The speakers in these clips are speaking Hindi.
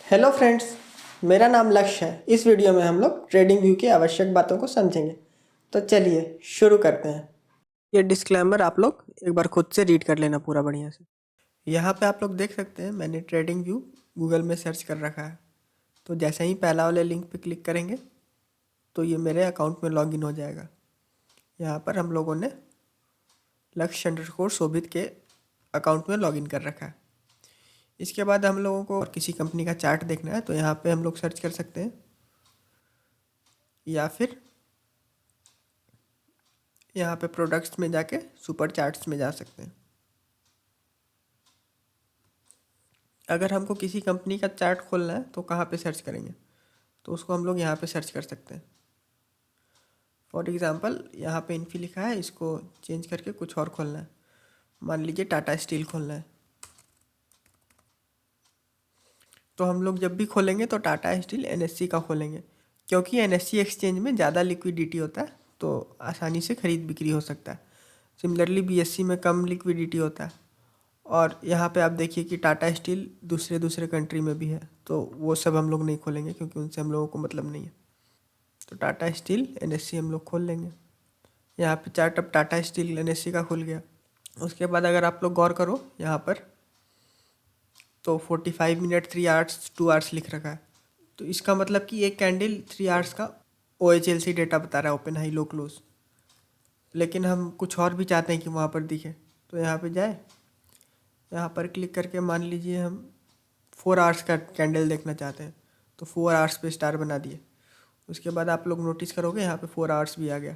हेलो फ्रेंड्स, मेरा नाम लक्ष्य है। इस वीडियो में हम लोग ट्रेडिंग व्यू की आवश्यक बातों को समझेंगे। तो चलिए शुरू करते हैं। ये डिस्क्लेमर आप लोग एक बार खुद से रीड कर लेना पूरा बढ़िया से। यहाँ पे आप लोग देख सकते हैं मैंने ट्रेडिंग व्यू गूगल में सर्च कर रखा है। तो जैसे ही पहला वाले लिंक पे क्लिक करेंगे तो ये मेरे अकाउंट में लॉगिन हो जाएगा। यहाँ पर हम लोगों ने लक्ष्य_शोभित के अकाउंट में लॉगिन कर रखा है। इसके बाद हम लोगों को किसी कंपनी का चार्ट देखना है तो यहाँ पे हम लोग सर्च कर सकते हैं, या फिर यहाँ पे प्रोडक्ट्स में जाके सुपर चार्ट्स में जा सकते हैं। अगर हमको किसी कंपनी का चार्ट खोलना है तो कहाँ पे सर्च करेंगे, तो उसको हम लोग यहाँ पे सर्च कर सकते हैं। फॉर एग्ज़ाम्पल यहाँ पे इन्फी लिखा है, इसको चेंज करके कुछ और खोलना है। मान लीजिए टाटा स्टील खोलना है, तो हम लोग जब भी खोलेंगे तो टाटा स्टील एनएससी का खोलेंगे, क्योंकि एनएससी एक्सचेंज में ज़्यादा लिक्विडिटी होता है तो आसानी से खरीद बिक्री हो सकता है। सिमिलरली बीएससी में कम लिक्विडिटी होता है। और यहाँ पे आप देखिए कि टाटा स्टील दूसरे दूसरे कंट्री में भी है, तो वो सब हम लोग नहीं खोलेंगे क्योंकि उनसे हम लोगों को मतलब नहीं है। तो टाटा स्टील एनएससी हम लोग खोल लेंगे। यहाँ पे चार्ट अब टाटा स्टील एनएससी का खुल गया। उसके बाद अगर आप लोग गौर करो यहाँ पर, तो 45 मिनट 3 आवर्स 2 आवर्स लिख रखा है। तो इसका मतलब कि एक कैंडल 3 आवर्स का OHLC डेटा बता रहा है, ओपन हाई लो क्लोज। लेकिन हम कुछ और भी चाहते हैं कि वहाँ पर दिखे, तो यहाँ पे जाए, यहाँ पर क्लिक करके मान लीजिए हम 4 आवर्स का कैंडल देखना चाहते हैं, तो 4 आवर्स पे स्टार बना दिए। उसके बाद आप लोग नोटिस करोगे यहाँ पे 4 आवर्स भी आ गया।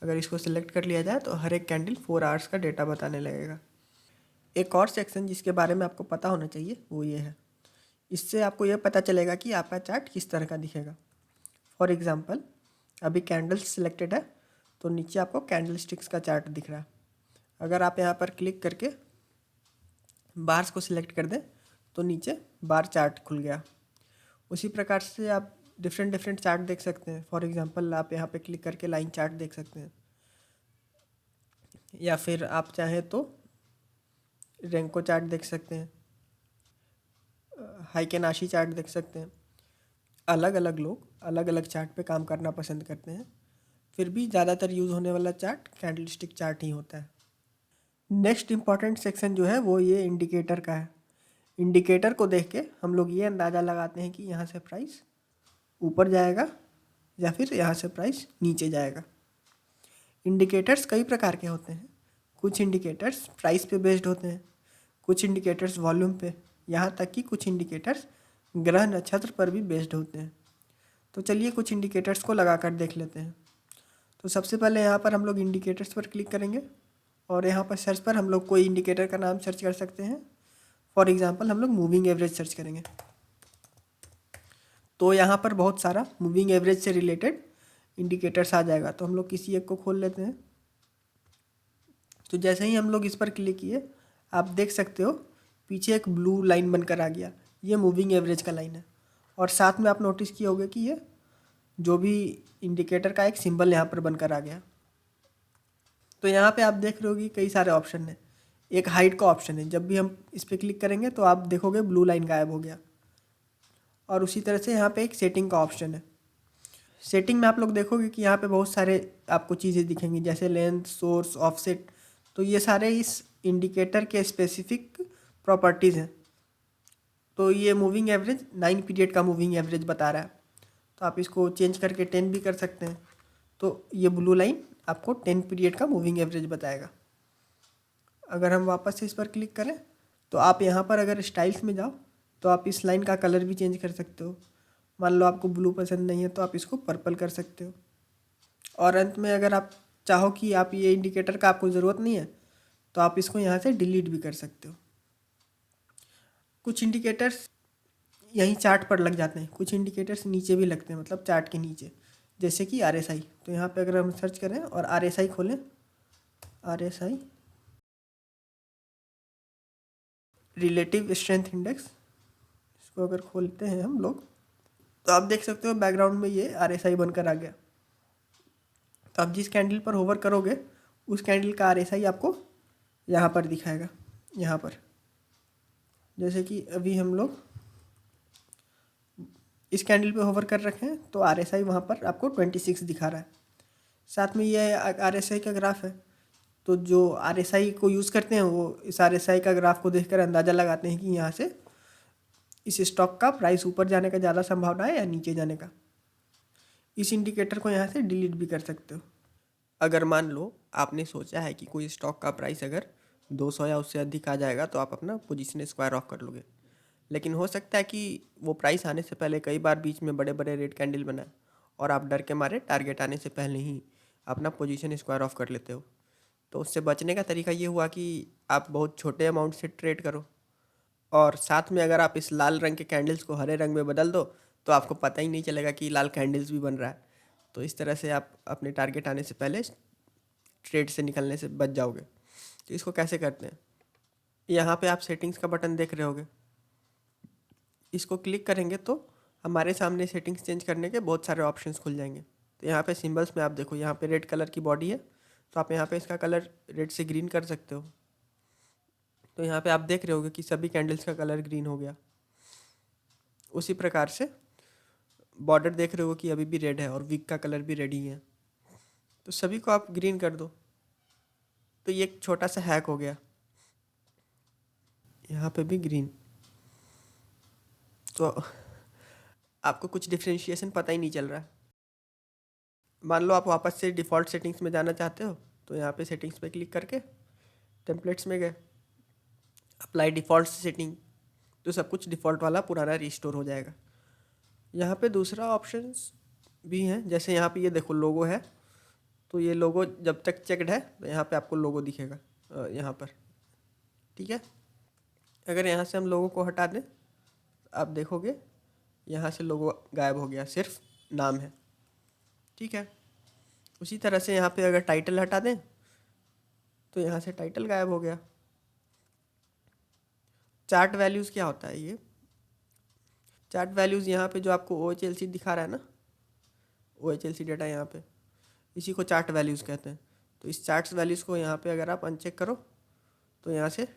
अगर इसको सिलेक्ट कर लिया जाए तो हर एक कैंडल 4 आवर्स का डेटा बताने लगेगा। एक और सेक्शन जिसके बारे में आपको पता होना चाहिए वो ये है। इससे आपको यह पता चलेगा कि आपका चार्ट किस तरह का दिखेगा। फॉर एग्ज़ाम्पल अभी कैंडल्स सिलेक्टेड है, तो नीचे आपको कैंडल स्टिक्स का चार्ट दिख रहा है। अगर आप यहाँ पर क्लिक करके बार्स को सिलेक्ट कर दें तो नीचे बार चार्ट खुल गया। उसी प्रकार से आप डिफरेंट डिफरेंट चार्ट देख सकते हैं। फॉर एग्जांपल आप यहाँ पे क्लिक करके लाइन चार्ट देख सकते हैं, या फिर आप चाहें तो रेंको चार्ट देख सकते हैं, हाइकेनाशी चार्ट देख सकते हैं। अलग अलग लोग अलग अलग चार्ट पे काम करना पसंद करते हैं, फिर भी ज़्यादातर यूज़ होने वाला चार्ट कैंडल स्टिक चार्ट ही होता है। नेक्स्ट इम्पॉर्टेंट सेक्शन जो है वो ये इंडिकेटर का है। इंडिकेटर को देख के हम लोग ये अंदाज़ा लगाते हैं कि यहाँ से प्राइस ऊपर जाएगा या फिर यहाँ से प्राइस नीचे जाएगा। इंडिकेटर्स कई प्रकार के होते हैं। कुछ इंडिकेटर्स प्राइस पे बेस्ड होते हैं, कुछ इंडिकेटर्स वॉल्यूम पे, यहाँ तक कि कुछ इंडिकेटर्स ग्रह नक्षत्र पर भी बेस्ड होते हैं। तो चलिए कुछ इंडिकेटर्स को लगा कर देख लेते हैं। तो सबसे पहले यहाँ पर हम लोग इंडिकेटर्स पर क्लिक करेंगे और यहाँ पर सर्च पर हम लोग कोई इंडिकेटर का नाम सर्च कर सकते हैं। फॉर एग्ज़ाम्पल हम लोग मूविंग एवरेज सर्च करेंगे, तो यहाँ पर बहुत सारा मूविंग एवरेज से रिलेटेड इंडिकेटर्स आ जाएगा। तो हम लोग किसी एक को खोल लेते हैं। तो जैसे ही हम लोग इस पर क्लिक किए, आप देख सकते हो पीछे एक ब्लू लाइन बनकर आ गया। ये मूविंग एवरेज का लाइन है। और साथ में आप नोटिस किए होंगे कि ये जो भी इंडिकेटर का एक सिंबल यहाँ पर बनकर आ गया। तो यहाँ पे आप देख रहे हो कि कई सारे ऑप्शन हैं। एक हाइट का ऑप्शन है, जब भी हम इस पर क्लिक करेंगे तो आप देखोगे ब्लू लाइन गायब हो गया। और उसी तरह से यहाँ पे एक सेटिंग का ऑप्शन है। सेटिंग में आप लोग देखोगे कि यहाँ पे बहुत सारे आपको चीज़ें दिखेंगी, जैसे लेंथ, सोर्स, ऑफसेट। तो ये सारे इस इंडिकेटर के स्पेसिफिक प्रॉपर्टीज़ हैं। तो ये मूविंग एवरेज 9 पीरियड का मूविंग एवरेज बता रहा है, तो आप इसको चेंज करके 10 भी कर सकते हैं। तो ये ब्लू लाइन आपको 10 पीरियड का मूविंग एवरेज बताएगा। अगर हम वापस से इस पर क्लिक करें तो आप यहाँ पर अगर स्टाइल्स में जाओ तो आप इस लाइन का कलर भी चेंज कर सकते हो। मान लो आपको ब्लू पसंद नहीं है तो आप इसको पर्पल कर सकते हो। और अंत में अगर आप चाहो कि आप ये इंडिकेटर का आपको ज़रूरत नहीं है तो आप इसको यहाँ से डिलीट भी कर सकते हो। कुछ इंडिकेटर्स यहीं चार्ट पर लग जाते हैं, कुछ इंडिकेटर्स नीचे भी लगते हैं, मतलब चार्ट के नीचे, जैसे कि RSI। तो यहाँ पे अगर हम सर्च करें और RSI खोलें, RSI रिलेटिव स्ट्रेंथ इंडेक्स, इसको अगर खोलते हैं हम लोग तो आप देख सकते हो बैकग्राउंड में ये RSI बनकर आ गया। तो आप जिस कैंडल पर होवर करोगे उस कैंडल का RSI आपको यहाँ पर दिखाएगा। यहाँ पर जैसे कि अभी हम लोग इस कैंडल पे होवर कर रखें तो RSI वहाँ पर आपको 26 दिखा रहा है। साथ में ये RSI का ग्राफ है, तो जो RSI को यूज़ करते हैं वो इस RSI का ग्राफ को देखकर अंदाज़ा लगाते हैं कि यहाँ से इस स्टॉक का प्राइस ऊपर जाने का ज़्यादा संभावना है या नीचे जाने का। इस इंडिकेटर को यहाँ से डिलीट भी कर सकते हो। अगर मान लो आपने सोचा है कि कोई स्टॉक का प्राइस अगर 200 या उससे अधिक आ जाएगा तो आप अपना पोजीशन स्क्वायर ऑफ कर लोगे, लेकिन हो सकता है कि वो प्राइस आने से पहले कई बार बीच में बड़े बड़े रेड कैंडल बनाए और आप डर के मारे टारगेट आने से पहले ही अपना पोजीशन स्क्वायर ऑफ कर लेते हो। तो उससे बचने का तरीका ये हुआ कि आप बहुत छोटे अमाउंट से ट्रेड करो, और साथ में अगर आप इस लाल रंग के कैंडल्स को हरे रंग में बदल दो तो आपको पता ही नहीं चलेगा कि लाल कैंडल्स भी बन रहा है। तो इस तरह से आप अपने टारगेट आने से पहले ट्रेड से निकलने से बच जाओगे। तो इसको कैसे करते हैं, यहाँ पे आप सेटिंग्स का बटन देख रहे होगे, इसको क्लिक करेंगे तो हमारे सामने सेटिंग्स चेंज करने के बहुत सारे ऑप्शंस खुल जाएंगे। तो यहाँ पे सिंबल्स में आप देखो, यहाँ पे रेड कलर की बॉडी है, तो आप यहाँ पे इसका कलर रेड से ग्रीन कर सकते हो। तो यहाँ पे आप देख रहे होगे कि सभी कैंडल्स का कलर ग्रीन हो गया। उसी प्रकार से बॉर्डर देख रहे हो कि अभी भी रेड है और विक का कलर भी रेड ही है, तो सभी को आप ग्रीन कर दो। तो ये एक छोटा सा हैक हो गया, यहाँ पे भी ग्रीन। तो आपको कुछ डिफ्रेंशिएशन पता ही नहीं चल रहा है। मान लो आप वापस से डिफ़ॉल्ट सेटिंग्स में जाना चाहते हो, तो यहाँ पे सेटिंग्स पे क्लिक करके टेम्पलेट्स में गए, अप्लाई डिफ़ॉल्ट सेटिंग, तो सब कुछ डिफ़ॉल्ट वाला पुराना रिस्टोर हो जाएगा। यहाँ पे दूसरा ऑप्शंस भी हैं, जैसे यहाँ पे ये देखो लोगो है, तो ये लोगो जब तक चेक्ड है तो यहाँ पे आपको लोगो दिखेगा यहाँ पर, ठीक है। अगर यहाँ से हम लोगों को हटा दें, आप देखोगे यहाँ से लोगो गायब हो गया, सिर्फ नाम है, ठीक है। उसी तरह से यहाँ पे अगर टाइटल हटा दें तो यहाँ से टाइटल गायब हो गया। चार्ट वैल्यूज़ क्या होता है, ये चार्ट वैल्यूज़ यहाँ पे जो आपको OHLC दिखा रहा है ना, OHLC डेटा यहाँ पे, इसी को चार्ट वैल्यूज़ कहते हैं। तो इस चार्ट्स वैल्यूज़ को यहाँ पे अगर आप अनचेक करो तो यहाँ से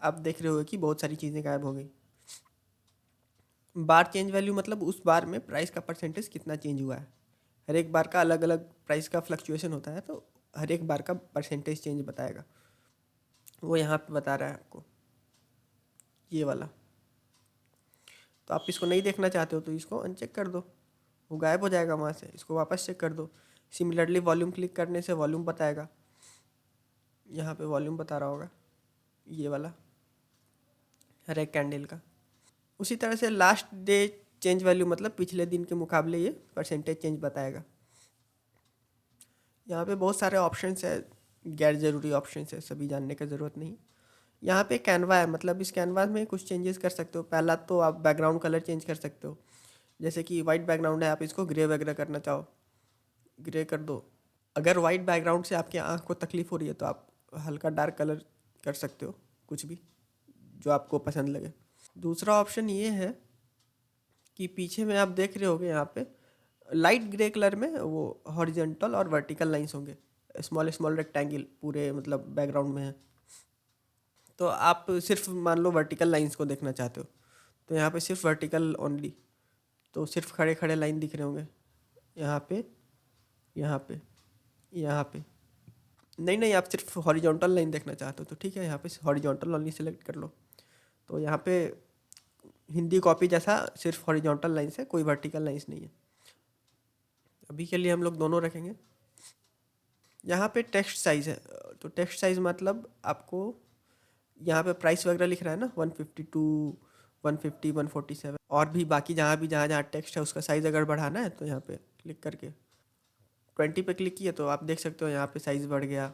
आप देख रहे हो कि बहुत सारी चीज़ें गायब हो गई। बार चेंज वैल्यू मतलब उस बार में प्राइस का परसेंटेज कितना चेंज हुआ है। हर एक बार का अलग अलग प्राइस का फ्लक्चुएशन होता है, तो हर एक बार का परसेंटेज चेंज बताएगा। वो यहाँ पे बता रहा है आपको, ये वाला। तो आप इसको नहीं देखना चाहते हो तो इसको अनचेक कर दो, वो गायब हो जाएगा वहाँ से। इसको वापस चेक कर दो। सिमिलरली वॉल्यूम क्लिक करने से वॉल्यूम बताएगा, यहाँ पे वॉल्यूम बता रहा होगा, ये वाला हर एक कैंडल का। उसी तरह से लास्ट डे चेंज वैल्यू मतलब पिछले दिन के मुकाबले ये परसेंटेज चेंज बताएगा। यहाँ पे बहुत सारे ऑप्शंस है, गैर ज़रूरी ऑप्शंस है, सभी जानने का ज़रूरत नहीं। यहाँ पे कैनवा है, मतलब इस कैनवा में कुछ चेंजेस कर सकते हो। पहला तो आप बैकग्राउंड कलर चेंज कर सकते हो, जैसे कि वाइट बैकग्राउंड है, आप इसको ग्रे वगैरह करना चाहो, ग्रे कर दो। अगर वाइट बैकग्राउंड से आपकी आँख को तकलीफ़ हो रही है तो आप हल्का डार्क कलर कर सकते हो, कुछ भी जो आपको पसंद लगे। दूसरा ऑप्शन ये है कि पीछे में आप देख रहे होगे यहाँ पे लाइट ग्रे कलर में वो हॉरिजॉन्टल और वर्टिकल लाइंस होंगे, स्मॉल स्मॉल रेक्टेंगल पूरे मतलब बैकग्राउंड में है। तो आप सिर्फ मान लो वर्टिकल लाइंस को देखना चाहते हो तो यहाँ पे सिर्फ वर्टिकल ओनली, तो सिर्फ खड़े खड़े लाइन दिख रहे होंगे यहाँ पे, यहाँ पे, यहाँ पे। नहीं नहीं, आप सिर्फ हॉरिजॉन्टल लाइन देखना चाहते हो तो ठीक है, यहाँ पे हॉरिजॉन्टल ओनली सेलेक्ट कर लो। तो यहाँ पे हिंदी कॉपी जैसा सिर्फ हॉरिजॉन्टल लाइन्स है, कोई वर्टिकल लाइन्स नहीं है। अभी के लिए हम लोग दोनों रखेंगे। यहाँ पे टेक्स्ट साइज़ है, तो टेक्स्ट साइज़ मतलब आपको यहाँ पे प्राइस वगैरह लिख रहा है ना, 152, 150, 147, और भी बाकी जहाँ भी जहाँ जहाँ टेक्स्ट है उसका साइज़ अगर बढ़ाना है तो यहाँ पे क्लिक करके 20 पे क्लिक किया तो आप देख सकते हो यहाँ पे साइज़ बढ़ गया,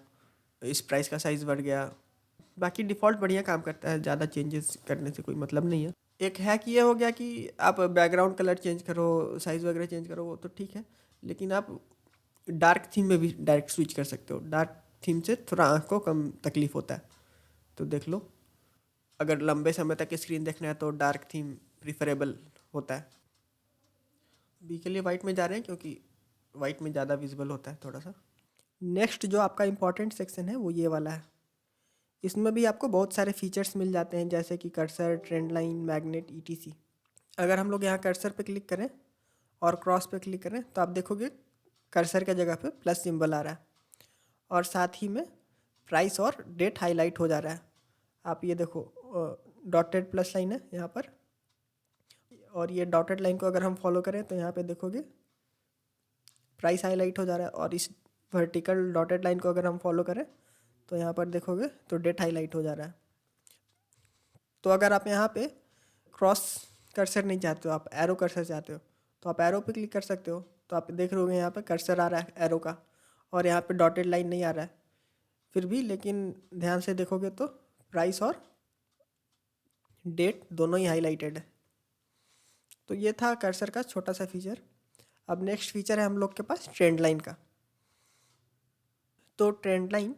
इस प्राइस का साइज़ बढ़ गया। बाकी डिफ़ॉल्ट बढ़िया काम करता है, ज़्यादा चेंजेस करने से कोई मतलब नहीं है। एक हैक ये हो गया कि आप बैकग्राउंड कलर चेंज करो, साइज़ वगैरह चेंज करो, वो तो ठीक है, लेकिन आप डार्क थीम में भी डायरेक्ट स्विच कर सकते हो। डार्क थीम से थोड़ा आँख को कम तकलीफ़ होता है, तो देख लो। अगर लंबे समय तक स्क्रीन देखना है तो डार्क थीम प्रिफरेबल होता है। अभी के लिए वाइट में जा रहे हैं क्योंकि वाइट में ज़्यादा विजिबल होता है थोड़ा सा। नेक्स्ट जो आपका इम्पॉर्टेंट सेक्शन है वो ये वाला है। इसमें भी आपको बहुत सारे फीचर्स मिल जाते हैं, जैसे कि cursor, trend line, magnet, ETC। अगर हम लोग यहाँ कर्सर पे क्लिक करें और क्रॉस पे क्लिक करें तो आप देखोगे कर्सर के जगह पे प्लस सिंबल आ रहा है और साथ ही में प्राइस और डेट हाईलाइट हो जा रहा है। आप ये देखो डॉटेड प्लस लाइन है यहाँ पर, और ये डॉटेड लाइन को अगर हम फॉलो करें तो यहाँ पे देखोगे प्राइस हाईलाइट हो जा रहा है, और इस वर्टिकल डॉटेड लाइन को अगर हम फॉलो करें तो यहाँ पर देखोगे तो डेट हाईलाइट हो जा रहा है। तो अगर आप यहाँ पे क्रॉस कर्सर नहीं चाहते हो, आप एरो कर्सर चाहते हो, तो आप एरो पे क्लिक कर सकते हो। तो आप देख रहे होगे यहाँ पे कर्सर आ रहा है एरो का, और यहाँ पे डॉटेड लाइन नहीं आ रहा है फिर भी, लेकिन ध्यान से देखोगे तो प्राइस और डेट दोनों ही हाईलाइटेड है। तो ये था कर्सर का छोटा सा फीचर। अब नेक्स्ट फीचर है हम लोग के पास ट्रेंड लाइन का। तो ट्रेंड लाइन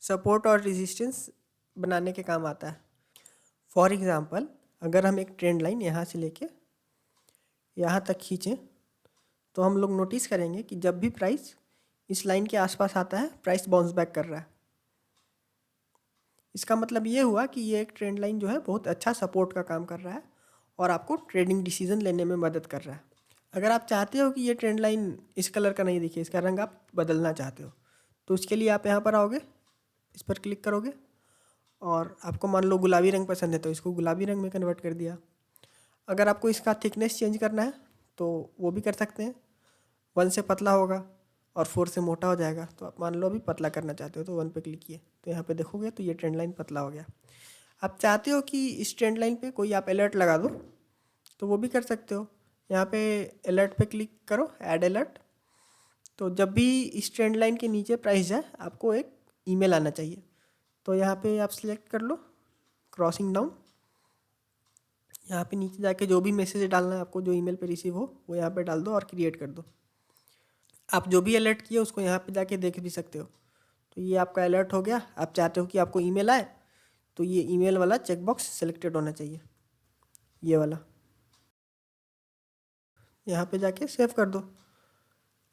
सपोर्ट और रेजिस्टेंस बनाने के काम आता है। फॉर एग्ज़ाम्पल, अगर हम एक ट्रेंड लाइन यहाँ से लेके यहाँ तक खींचें तो हम लोग नोटिस करेंगे कि जब भी प्राइस इस लाइन के आसपास आता है प्राइस बाउंस बैक कर रहा है। इसका मतलब ये हुआ कि ये एक ट्रेंड लाइन जो है बहुत अच्छा सपोर्ट का काम कर रहा है और आपको ट्रेडिंग डिसीजन लेने में मदद कर रहा है। अगर आप चाहते हो कि ये ट्रेंड लाइन इस कलर का नहीं दिखे, इसका रंग आप बदलना चाहते हो, तो उसके लिए आप यहाँ पर आओगे, इस पर क्लिक करोगे और आपको मान लो गुलाबी रंग पसंद है तो इसको गुलाबी रंग में कन्वर्ट कर दिया। अगर आपको इसका थिकनेस चेंज करना है तो वो भी कर सकते हैं। 1 से पतला होगा और 4 से मोटा हो जाएगा। तो आप मान लो अभी पतला करना चाहते हो तो 1 पे क्लिक किए तो यहाँ पे देखोगे तो ये ट्रेंड लाइन पतला हो गया। आप चाहते हो कि इस ट्रेंड लाइन पे कोई आप अलर्ट लगा दो तो वो भी कर सकते हो। यहाँ पे अलर्ट पे क्लिक करो, ऐड अलर्ट। तो जब भी इस ट्रेंड लाइन के नीचे प्राइस जाए आपको एक ईमेल आना चाहिए। तो यहाँ पे आप सिलेक्ट कर लो क्रॉसिंग डाउन, यहाँ पे नीचे जाके जो भी मैसेज डालना है आपको, जो ईमेल पे रिसीव हो वो यहाँ पे डाल दो और क्रिएट कर दो। आप जो भी अलर्ट किए उसको यहाँ पे जाके देख भी सकते हो। तो ये आपका अलर्ट हो गया। आप चाहते हो कि आपको ईमेल आए तो ये ईमेल वाला चेकबॉक्स सिलेक्टेड होना चाहिए, ये वाला। यहाँ पे जाके सेव कर दो।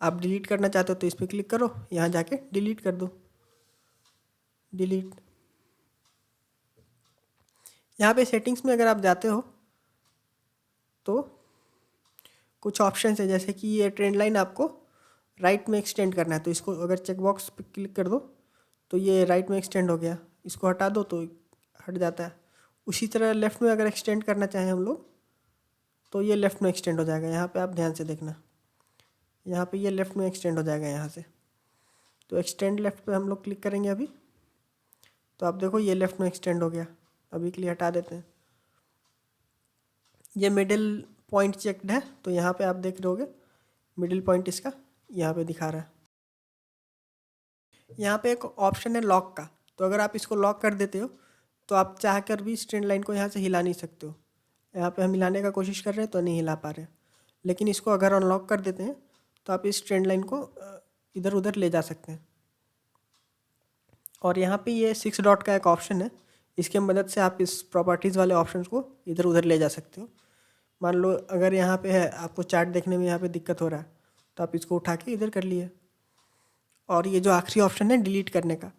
आप डिलीट करना चाहते हो तो इस पर क्लिक करो, यहाँ जाके डिलीट कर दो, डिलीट। यहाँ पे सेटिंग्स में अगर आप जाते हो तो कुछ ऑप्शन है, जैसे कि ये ट्रेंड लाइन आपको राइट में एक्सटेंड करना है तो इसको अगर चेकबॉक्स पे क्लिक कर दो तो ये राइट में एक्सटेंड हो गया। इसको हटा दो तो हट जाता है। उसी तरह लेफ़्ट में अगर एक्सटेंड करना चाहें हम लोग तो ये लेफ़्ट में एक्सटेंड हो जाएगा। यहाँ पे आप ध्यान से देखना, यहाँ पे ये लेफ़्ट में एक्सटेंड हो जाएगा यहाँ से। तो एक्सटेंड लेफ़्ट पे हम लोग क्लिक करेंगे अभी, तो आप देखो ये लेफ़्ट में एक्सटेंड हो गया। अभी के लिए हटा देते हैं। ये मिडिल पॉइंट चेक्ड है तो यहाँ पे आप देख रहोगे मिडिल पॉइंट इसका यहाँ पे दिखा रहा है। यहाँ पे एक ऑप्शन है लॉक का, तो अगर आप इसको लॉक कर देते हो तो आप चाह कर भी इस ट्रेंड लाइन को यहाँ से हिला नहीं सकते हो। यहाँ पे हम हिलाने का कोशिश कर रहे हैं तो नहीं हिला पा रहे हैं, लेकिन इसको अगर अनलॉक कर देते हैं तो आप इस ट्रेंड लाइन को इधर उधर ले जा सकते हैं। और यहाँ पे ये 6 डॉट का एक ऑप्शन है, इसके मदद से आप इस प्रॉपर्टीज़ वाले ऑप्शंस को इधर उधर ले जा सकते हो। मान लो अगर यहाँ पे है, आपको चार्ट देखने में यहाँ पे दिक्कत हो रहा है तो आप इसको उठा के इधर कर लिए। और ये जो आखिरी ऑप्शन है डिलीट करने का,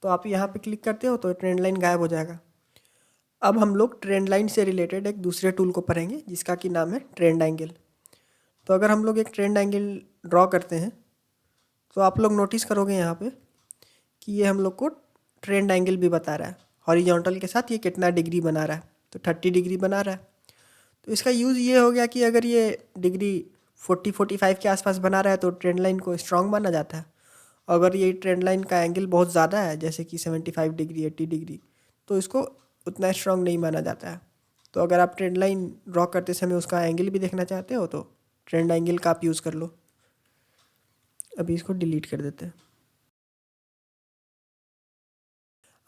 तो आप यहाँ पे क्लिक करते हो तो ट्रेंड लाइन गायब हो जाएगा। अब हम लोग ट्रेंड लाइन से रिलेटेड एक दूसरे टूल को पढ़ेंगे जिसका कि नाम है ट्रेंड एंगल। तो अगर हम लोग एक ट्रेंड एंगल ड्रॉ करते हैं तो आप लोग नोटिस करोगे यहाँ पे कि ये हम लोग को ट्रेंड एंगल भी बता रहा है। हॉरिजॉन्टल के साथ ये कितना डिग्री बना रहा है, तो 30 डिग्री बना रहा है। तो इसका यूज़ ये हो गया कि अगर ये डिग्री 40-45 के आसपास बना रहा है तो ट्रेंड लाइन को स्ट्रॉन्ग माना जाता है। अगर ये ट्रेंड लाइन का एंगल बहुत ज़्यादा है जैसे कि 75 डिग्री 80 डिग्री तो इसको उतना स्ट्रॉन्ग नहीं माना जाता है। तो अगर आप ट्रेंड लाइन ड्रॉ करते समय उसका एंगल भी देखना चाहते हो तो ट्रेंड एंगल का आप यूज़ कर लो। अभी इसको डिलीट कर देते हैं।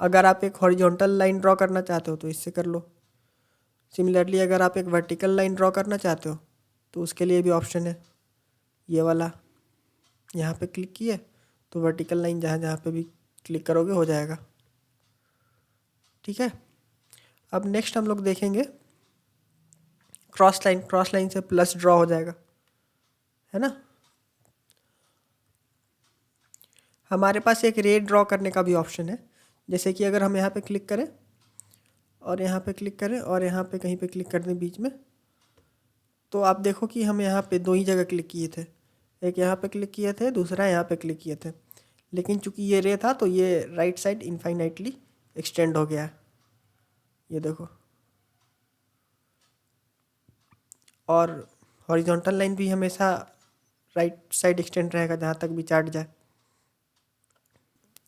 अगर आप एक हॉरिजॉन्टल लाइन ड्रॉ करना चाहते हो तो इससे कर लो। सिमिलरली अगर आप एक वर्टिकल लाइन ड्रॉ करना चाहते हो तो उसके लिए भी ऑप्शन है ये वाला। यहाँ पे क्लिक किए तो वर्टिकल लाइन जहाँ जहाँ पे भी क्लिक करोगे हो जाएगा। ठीक है। अब नेक्स्ट हम लोग देखेंगे क्रॉस लाइन। क्रॉस लाइन से प्लस ड्रॉ हो जाएगा, है ना। हमारे पास एक रे ड्रॉ करने का भी ऑप्शन है, जैसे कि अगर हम यहाँ पे क्लिक करें और यहाँ पे क्लिक करें और यहाँ पे कहीं पे क्लिक कर दें बीच में, तो आप देखो कि हम यहाँ पे दो ही जगह क्लिक किए थे, एक यहाँ पे क्लिक किए थे, दूसरा यहाँ पे क्लिक किए थे, लेकिन चूंकि ये रे था तो ये राइट साइड इनफाइनाइटली एक्सटेंड हो गया है, ये देखो। और हॉरिजॉन्टल लाइन भी हमेशा राइट साइड एक्सटेंड रहेगा जहाँ तक भी चार्ट जाए।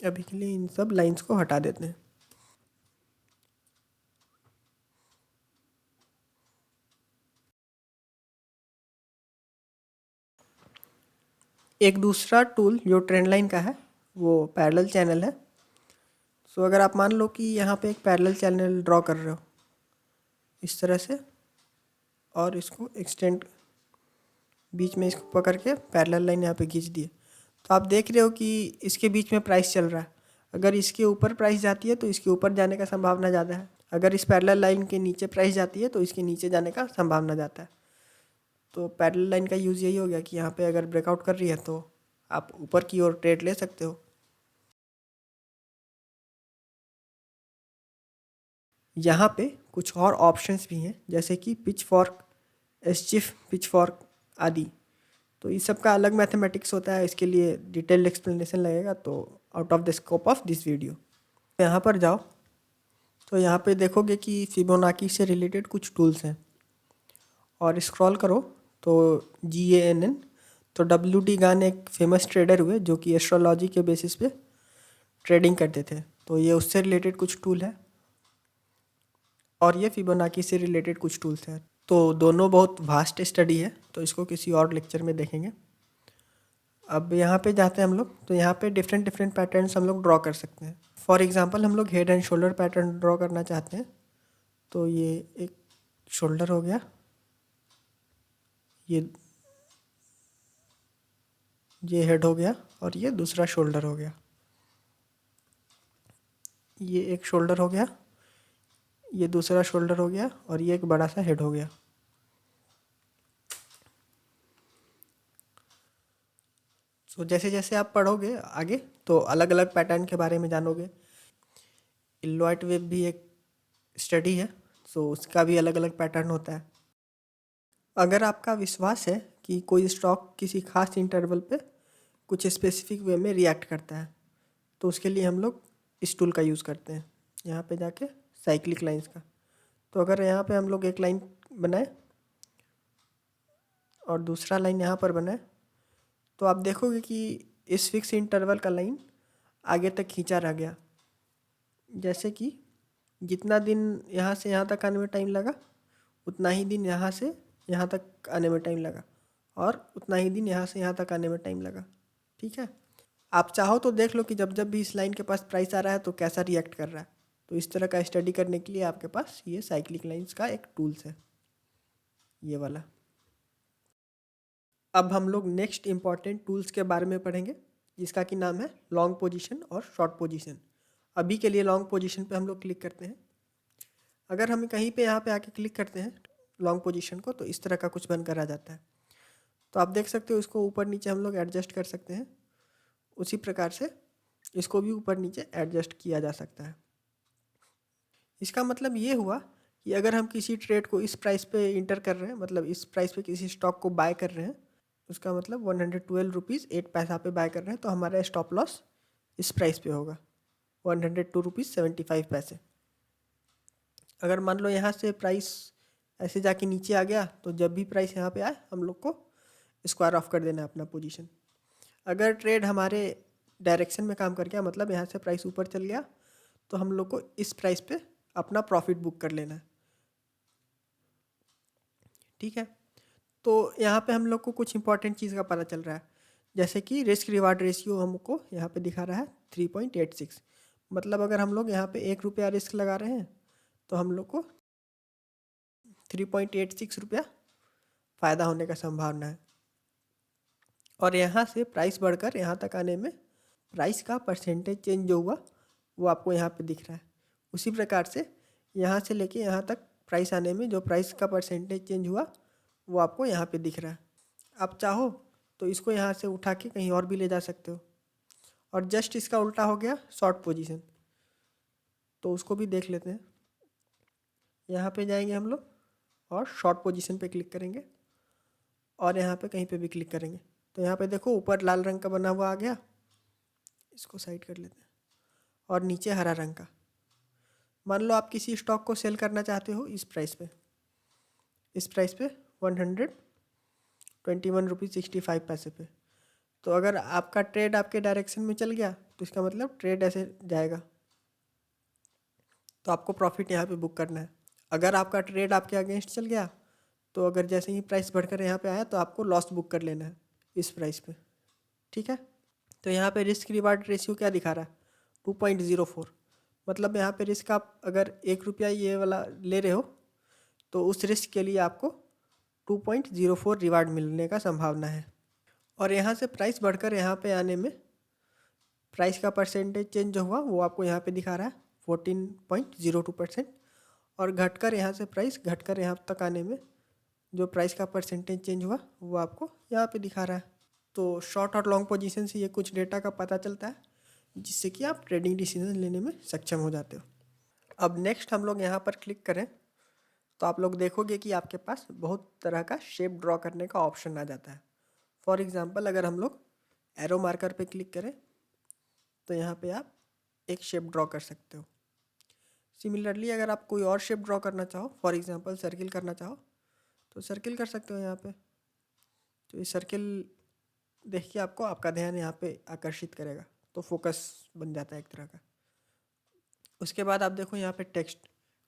अभी के लिए इन सब लाइंस को हटा देते हैं। एक दूसरा टूल जो ट्रेंड लाइन का है वो पैरेलल चैनल है। सो अगर आप मान लो कि यहाँ पे एक पैरेलल चैनल ड्रॉ कर रहे हो इस तरह से, और इसको एक्सटेंड बीच में इसको पकड़ के पैरेलल लाइन यहाँ पे खींच दिए, तो आप देख रहे हो कि इसके बीच में प्राइस चल रहा है। अगर इसके ऊपर प्राइस जाती है तो इसके ऊपर जाने का संभावना ज़्यादा है, अगर इस पैरेलल लाइन के नीचे प्राइस जाती है तो इसके नीचे जाने का संभावना ज़्यादा है। तो पैरेलल लाइन का यूज़ यही हो गया कि यहाँ पे अगर ब्रेकआउट कर रही है तो आप ऊपर की ओर ट्रेड ले सकते हो। यहाँ पे कुछ और ऑप्शंस भी हैं जैसे कि पिच फॉर्क, एस्चिफ पिच फॉर्क आदि। तो इस सब का अलग मैथमेटिक्स होता है, इसके लिए डिटेल्ड एक्सप्लेनेशन लगेगा, तो out of the scope of this video. यहाँ पर जाओ तो यहाँ पे देखोगे कि फिबोनाची से रिलेटेड कुछ टूल्स हैं, और स्क्रॉल करो तो GANN। तो WD गान एक फेमस ट्रेडर हुए जो कि एस्ट्रोलॉजी के बेसिस पे ट्रेडिंग करते थे, तो ये उससे रिलेटेड कुछ टूल है, और ये फिबोनाची से रिलेटेड कुछ टूल्स हैं। तो दोनों बहुत वास्ट स्टडी है, तो इसको किसी और लेक्चर में देखेंगे। अब यहाँ पे जाते हैं हम लोग, तो यहाँ पे डिफरेंट डिफरेंट पैटर्न्स हम लोग ड्रॉ कर सकते हैं। फॉर एग्जांपल हम लोग head and shoulder pattern draw करना चाहते हैं, तो ये एक शोल्डर हो गया, ये हेड हो गया, और ये दूसरा शोल्डर हो गया, ये एक शोल्डर हो गया, ये दूसरा शोल्डर हो गया, और ये एक बड़ा सा हेड हो गया। सो जैसे जैसे आप पढ़ोगे आगे तो अलग अलग पैटर्न के बारे में जानोगे। इल्लॉयट वेव भी एक स्टडी है, सो उसका भी अलग अलग पैटर्न होता है। अगर आपका विश्वास है कि कोई स्टॉक किसी खास इंटरवल पे कुछ स्पेसिफिक वे में रिएक्ट करता है, तो उसके लिए हम लोग इस टूल का यूज़ करते हैं। यहाँ पे जाके साइक्लिक लाइंस का, तो अगर यहाँ पे हम लोग एक लाइन बनाए और दूसरा लाइन यहाँ पर बनाए, तो आप देखोगे कि इस फिक्स इंटरवल का लाइन आगे तक खींचा रह गया। जैसे कि जितना दिन यहाँ से यहाँ तक आने में टाइम लगा, उतना ही दिन यहाँ से यहाँ तक आने में टाइम लगा, और उतना ही दिन यहाँ से यहाँ तक आने में टाइम लगा। ठीक है, आप चाहो तो देख लो कि जब जब भी इस लाइन के पास प्राइस आ रहा है तो कैसा रिएक्ट कर रहा है। तो इस तरह का स्टडी करने के लिए आपके पास ये साइक्लिक लाइंस का एक टूल्स है, ये वाला। अब हम लोग नेक्स्ट इम्पॉर्टेंट टूल्स के बारे में पढ़ेंगे, जिसका कि नाम है लॉन्ग पोजीशन और शॉर्ट पोजीशन। अभी के लिए लॉन्ग पोजीशन पे हम लोग क्लिक करते हैं। अगर हम कहीं पे यहाँ पे आके क्लिक करते हैं लॉन्ग पोजीशन को, तो इस तरह का कुछ बनकर आ जाता है। तो आप देख सकते हो इसको ऊपर नीचे हम लोग एडजस्ट कर सकते हैं, उसी प्रकार से इसको भी ऊपर नीचे एडजस्ट किया जा सकता है। इसका मतलब ये हुआ कि अगर हम किसी ट्रेड को इस प्राइस पे इंटर कर रहे हैं, मतलब इस प्राइस पे किसी स्टॉक को बाय कर रहे हैं, उसका मतलब 112 रुपीज़ 8 पैसा पे बाय कर रहे हैं, तो हमारा स्टॉप लॉस इस प्राइस पे होगा 102 रुपीज़ 75 पैसे। अगर मान लो यहाँ से प्राइस ऐसे जाके नीचे आ गया, तो जब भी प्राइस यहाँ पे आए हम लोग को स्क्वायर ऑफ कर देना है अपना पोजीशन। अगर ट्रेड हमारे डायरेक्शन में काम कर गया, मतलब यहाँ से प्राइस ऊपर चल गया, तो हम लोग को इस प्राइस पे अपना प्रॉफिट बुक कर लेना है। ठीक है, तो यहाँ पे हम लोग को कुछ इंपॉर्टेंट चीज़ का पता चल रहा है, जैसे कि रिस्क रिवार्ड रेशियो हमको यहाँ पे दिखा रहा है 3.86। मतलब अगर हम लोग यहाँ पे 1 रुपया रिस्क लगा रहे हैं तो हम लोग को 3.86 रुपया फ़ायदा होने का संभावना है। और यहाँ से प्राइस बढ़कर यहाँ तक आने में प्राइस का परसेंटेज चेंज जो हुआ वो आपको यहाँ पे दिख रहा है। उसी प्रकार से यहाँ से लेके यहाँ तक प्राइस आने में जो प्राइस का परसेंटेज चेंज हुआ वो आपको यहाँ पे दिख रहा है। आप चाहो तो इसको यहाँ से उठा के कहीं और भी ले जा सकते हो। और जस्ट इसका उल्टा हो गया शॉर्ट पोजीशन, तो उसको भी देख लेते हैं। यहाँ पे जाएंगे हम लोग और शॉर्ट पोजीशन पे क्लिक करेंगे। और यहाँ पे कहीं पे भी क्लिक करेंगे तो यहाँ पे देखो ऊपर लाल रंग का बना हुआ आ गया, इसको साइड कर लेते हैं, और नीचे हरा रंग का। मान लो आप किसी स्टॉक को सेल करना चाहते हो इस प्राइस पे 121 रुपीज़ 65 पैसे पे। तो अगर आपका ट्रेड आपके डायरेक्शन में चल गया तो इसका मतलब ट्रेड ऐसे जाएगा, तो आपको प्रॉफिट यहाँ पे बुक करना है। अगर आपका ट्रेड आपके अगेंस्ट चल गया तो अगर जैसे ही प्राइस बढ़कर यहाँ पे आया तो आपको लॉस बुक कर लेना है इस प्राइस पे, ठीक है। तो यहाँ पे रिस्क रिवार्ड रेशियो क्या दिखा रहा है, 2.04। मतलब यहाँ पे रिस्क आप अगर 1 रुपया ये वाला ले रहे हो तो उस रिस्क के लिए आपको 2.04 रिवार्ड मिलने का संभावना है। और यहाँ से प्राइस बढ़कर यहाँ पे आने में प्राइस का परसेंटेज चेंज जो हुआ वो आपको यहाँ पे दिखा रहा है 14.02%। और घटकर यहाँ से प्राइस घटकर यहाँ तक आने में जो प्राइस का परसेंटेज चेंज हुआ वो आपको यहाँ पे दिखा रहा है। तो शॉर्ट और लॉन्ग पोजीशन से ये कुछ डेटा का पता चलता है जिससे कि आप ट्रेडिंग डिसीजन लेने में सक्षम हो जाते हो। अब नेक्स्ट हम लोग यहाँ पर क्लिक करें तो आप लोग देखोगे कि आपके पास बहुत तरह का शेप ड्रॉ करने का ऑप्शन आ जाता है। फॉर एग्ज़ाम्पल अगर हम लोग एरो मार्कर पे क्लिक करें तो यहाँ पे आप एक शेप ड्रॉ कर सकते हो। सिमिलरली अगर आप कोई और शेप ड्रॉ करना चाहो, फॉर एग्ज़ाम्पल सर्किल करना चाहो तो सर्किल कर सकते हो यहाँ पे। तो ये सर्किल देख के आपको आपका ध्यान यहाँ पे आकर्षित करेगा, तो फोकस बन जाता है एक तरह का। उसके बाद आप देखो यहाँ पे टेक्स्ट,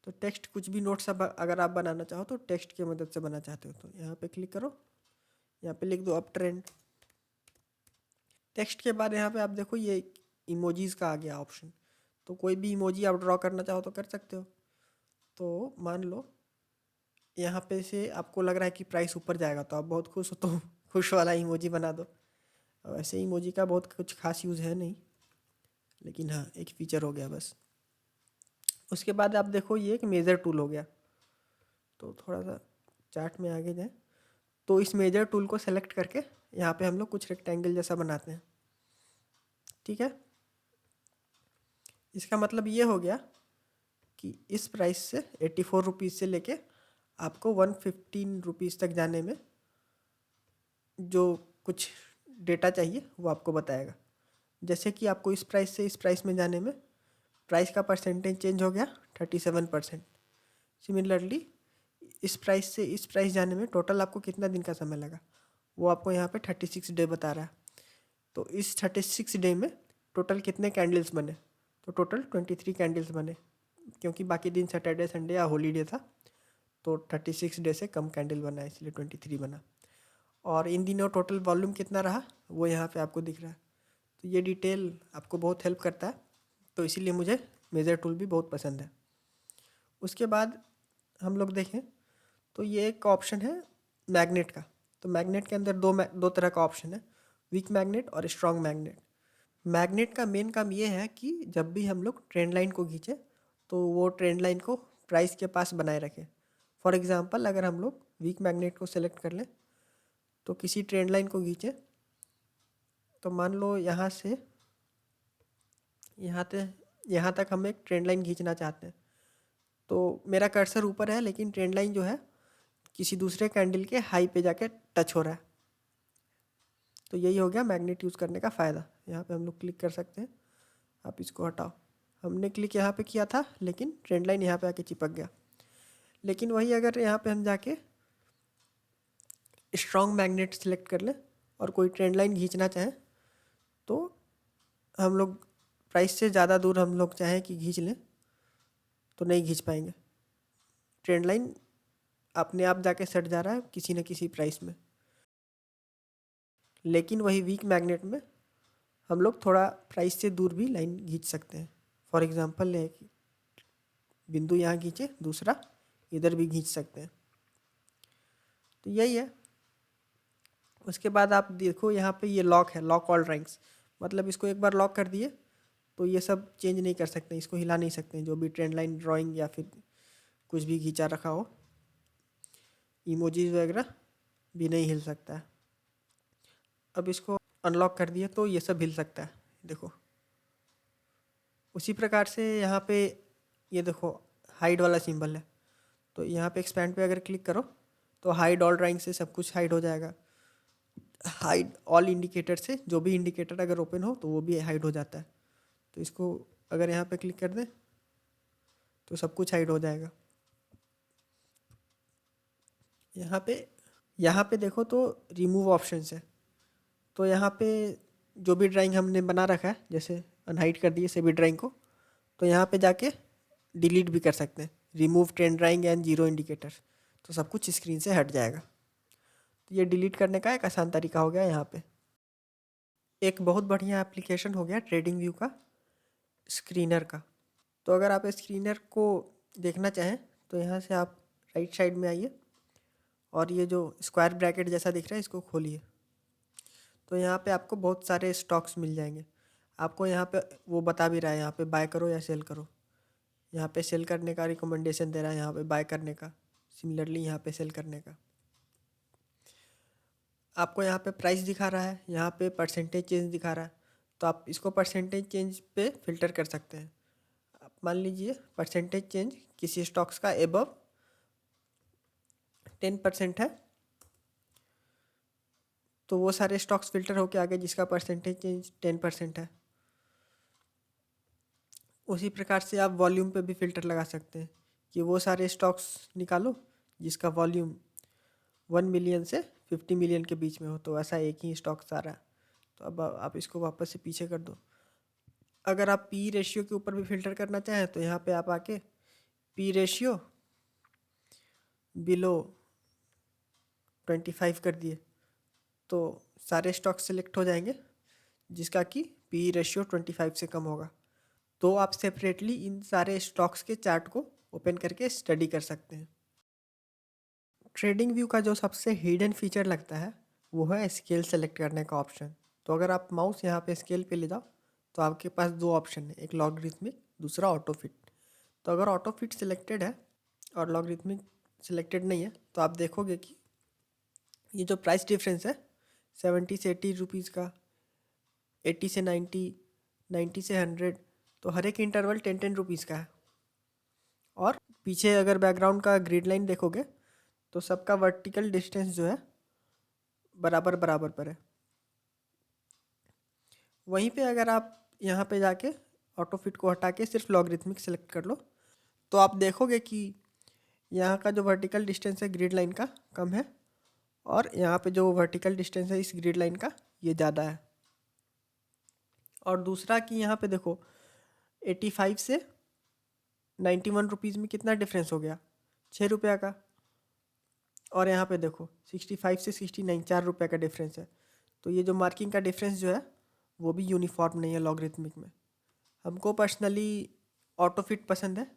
तो टेक्स्ट कुछ भी नोट्स अगर आप बनाना चाहो तो टेक्स्ट की मदद से बना चाहते हो तो यहाँ पे क्लिक करो, यहाँ पे लिख दो अप ट्रेंड। टेक्स्ट के बाद यहाँ पे आप देखो ये इमोजीज़ का आ गया ऑप्शन, तो कोई भी इमोजी आप ड्रॉ करना चाहो तो कर सकते हो। तो मान लो यहाँ पे से आपको लग रहा है कि प्राइस ऊपर जाएगा तो आप बहुत खुश हो तो खुश वाला इमोजी बना दो। वैसे इमोजी का बहुत कुछ खास यूज़ है नहीं, लेकिन हाँ एक फ़ीचर हो गया बस। उसके बाद आप देखो ये एक मेज़र टूल हो गया, तो थोड़ा सा चार्ट में आगे जाए तो इस मेजर टूल को सेलेक्ट करके यहाँ पे हम लोग कुछ रेक्टेंगल जैसा बनाते हैं, ठीक है। इसका मतलब ये हो गया कि इस प्राइस से 84 रुपीज़ से लेके आपको 115 रुपीज़ तक जाने में जो कुछ डेटा चाहिए वो आपको बताएगा। जैसे कि आपको इस प्राइस से इस प्राइस में जाने में प्राइस का परसेंटेज चेंज हो गया 37%। सिमिलरली इस प्राइस से इस प्राइस जाने में टोटल आपको कितना दिन का समय लगा वो आपको यहाँ पे 36 डे बता रहा है। तो इस 36 डे में टोटल कितने कैंडल्स बने, तो टोटल 23 कैंडल्स बने, क्योंकि बाकी दिन सैटरडे संडे या हॉलीडे था तो 36 डे से कम कैंडल बना इसलिए 23 बना। और इन दिनों टोटल वॉल्यूम कितना रहा वो यहाँ पे आपको दिख रहा है। तो ये डिटेल आपको बहुत हेल्प करता है, तो इसीलिए मुझे मेजर टूल भी बहुत पसंद है। उसके बाद हम लोग देखें तो ये एक ऑप्शन है मैग्नेट का। तो मैग्नेट के अंदर दो तरह का ऑप्शन है, वीक मैग्नेट और स्ट्रॉन्ग मैग्नेट। मैग्नेट का मेन काम ये है कि जब भी हम लोग ट्रेंड लाइन को खींचे तो वो ट्रेंड लाइन को प्राइस के पास बनाए रखें। फॉर एग्जांपल अगर हम लोग वीक मैग्नेट को सेलेक्ट कर लें तो किसी ट्रेंड लाइन को खींचे तो मान लो यहाँ से यहाँ तक हम एक ट्रेंड लाइन खींचना चाहते हैं। तो मेरा कर्सर ऊपर है लेकिन ट्रेंड लाइन जो है किसी दूसरे कैंडल के हाई पे जाके टच हो रहा है। तो यही हो गया मैग्नेट यूज़ करने का फ़ायदा। यहाँ पे हम लोग क्लिक कर सकते हैं, आप इसको हटाओ। हमने क्लिक यहाँ पे किया था लेकिन ट्रेंड लाइन यहाँ पे आके चिपक गया। लेकिन वही अगर यहाँ पे हम जाके स्ट्रॉन्ग मैग्नेट सेलेक्ट कर लें और कोई ट्रेंड लाइन खींचना चाहें तो हम लोग प्राइस से ज़्यादा दूर हम लोग चाहें कि खींच लें तो नहीं खींच पाएंगे। ट्रेंड लाइन अपने आप जाके सेट जा रहा है किसी न किसी प्राइस में। लेकिन वही वीक मैग्नेट में हम लोग थोड़ा प्राइस से दूर भी लाइन खींच सकते हैं। फॉर एग्जांपल एक बिंदु यहाँ खींचे, दूसरा इधर भी खींच सकते हैं। तो यही है। उसके बाद आप देखो यहाँ पे ये लॉक है, लॉक ऑल रैंक्स, मतलब इसको एक बार लॉक कर दिए तो ये सब चेंज नहीं कर सकते, इसको हिला नहीं सकते। जो भी ट्रेंड लाइन ड्राइंग या फिर कुछ भी खींचा रखा हो, इमोजीज वगैरह भी नहीं हिल सकता है। अब इसको अनलॉक कर दिया तो ये सब हिल सकता है, देखो। उसी प्रकार से यहाँ पे ये देखो हाइड वाला सिंबल है, तो यहाँ पे एक्सपैंड पे अगर क्लिक करो तो हाइड ऑल ड्राइंग से सब कुछ हाइड हो जाएगा। हाइड ऑल इंडिकेटर से जो भी इंडिकेटर अगर ओपन हो तो वो भी हाइड हो जाता है। तो इसको अगर यहाँ पे क्लिक कर दें तो सब कुछ हाइड हो जाएगा। यहाँ पे देखो तो रिमूव ऑप्शंस है। तो यहाँ पे जो भी ड्राइंग हमने बना रखा है, जैसे अनहाइड कर दिए सभी ड्राइंग को, तो यहाँ पे जाके डिलीट भी कर सकते हैं, remove trend drawing and zero indicator, तो सब कुछ स्क्रीन से हट जाएगा। तो ये डिलीट करने का एक आसान तरीका हो गया यहाँ पे। एक बहुत बढ़िया एप्लीकेशन हो गया ट्रेडिंग व्यू का, स्क्रीनर का। तो अगर आप स्क्रीनर को देखना चाहें तो यहाँ से आप राइट साइड में आइए और ये जो स्क्वायर ब्रैकेट जैसा दिख रहा है इसको खोलिए। तो यहाँ पे आपको बहुत सारे स्टॉक्स मिल जाएंगे। आपको यहाँ पे वो बता भी रहा है यहाँ पे बाय करो या सेल करो। यहाँ पे सेल करने का रिकमेंडेशन दे रहा है, यहाँ पे बाय करने का, सिमिलरली यहाँ पे सेल करने का। आपको यहाँ पे प्राइस दिखा रहा है, यहाँ पे परसेंटेज चेंज दिखा रहा है। तो आप इसको परसेंटेज चेंज पे फिल्टर कर सकते हैं। आप मान लीजिए परसेंटेज चेंज किसी स्टॉक्स का एबव 10% है, तो वो सारे स्टॉक्स फिल्टर होके आ गए जिसका परसेंटेज चेंज 10% है। उसी प्रकार से आप वॉल्यूम पे भी फिल्टर लगा सकते हैं कि वो सारे स्टॉक्स निकालो जिसका वॉल्यूम 1 मिलियन से 50 मिलियन के बीच में हो, तो ऐसा एक ही स्टॉक सारा है। तो अब आप इसको वापस से पीछे कर दो। अगर आप पी रेशियो के ऊपर भी फिल्टर करना चाहें तो यहाँ पे आप आके पी रेशियो बिलो 25 कर दिए तो सारे स्टॉक सेलेक्ट हो जाएंगे जिसका कि पी रेशियो 25 से कम होगा। तो आप सेपरेटली इन सारे स्टॉक्स के चार्ट को ओपन करके स्टडी कर सकते हैं। ट्रेडिंग व्यू का जो सबसे हिडन फीचर लगता है वो है स्केल सेलेक्ट करने का ऑप्शन। तो अगर आप माउस यहाँ पे स्केल पे ले जाओ तो आपके पास दो ऑप्शन है, एक लॉगरिथमिक, दूसरा ऑटो फिट। तो अगर ऑटो फिट सिलेक्टेड है और लॉगरिथमिक सिलेक्टेड नहीं है तो आप देखोगे कि ये जो प्राइस डिफरेंस है 70 से 80 रुपीज़ का, 80 से 90, 90 से 100, तो हर एक इंटरवल 10-10 रुपीज़ का है। और पीछे अगर बैकग्राउंड का ग्रिड लाइन देखोगे तो सबका वर्टिकल डिस्टेंस जो है बराबर बराबर पर है। वहीं पे अगर आप यहाँ पे जाके ऑटो फिट को हटा के सिर्फ लॉगरिथमिक सेलेक्ट कर लो तो आप देखोगे कि यहाँ का जो वर्टिकल डिस्टेंस है ग्रिड लाइन का कम है और यहाँ पे जो वर्टिकल डिस्टेंस है इस ग्रिड लाइन का ये ज़्यादा है। और दूसरा कि यहाँ पे देखो 85 से 91 रुपीज़ में कितना डिफरेंस हो गया, 6 रुपया का। और यहाँ पे देखो 65 से 69 4 रुपये का डिफरेंस है। तो ये जो मार्किंग का डिफरेंस जो है वो भी यूनिफॉर्म नहीं है लॉगरिथमिक में। हमको पर्सनली ऑटो फिट पसंद है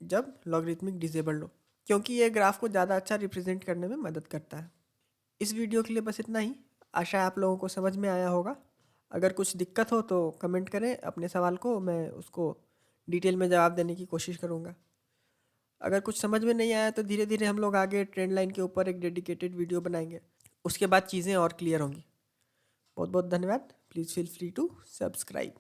जब लॉगरिथमिक डिसेबल्ड हो, क्योंकि ये ग्राफ को ज़्यादा अच्छा रिप्रेजेंट करने में मदद करता है। इस वीडियो के लिए बस इतना ही। आशा है आप लोगों को समझ में आया होगा। अगर कुछ दिक्कत हो तो कमेंट करें अपने सवाल को, मैं उसको डिटेल में जवाब देने की कोशिश करूँगा। अगर कुछ समझ में नहीं आया तो धीरे धीरे हम लोग आगे ट्रेंड लाइन के ऊपर एक डेडिकेटेड वीडियो बनाएंगे, उसके बाद चीज़ें और क्लियर होंगी। बहुत बहुत धन्यवाद। Please feel free to subscribe.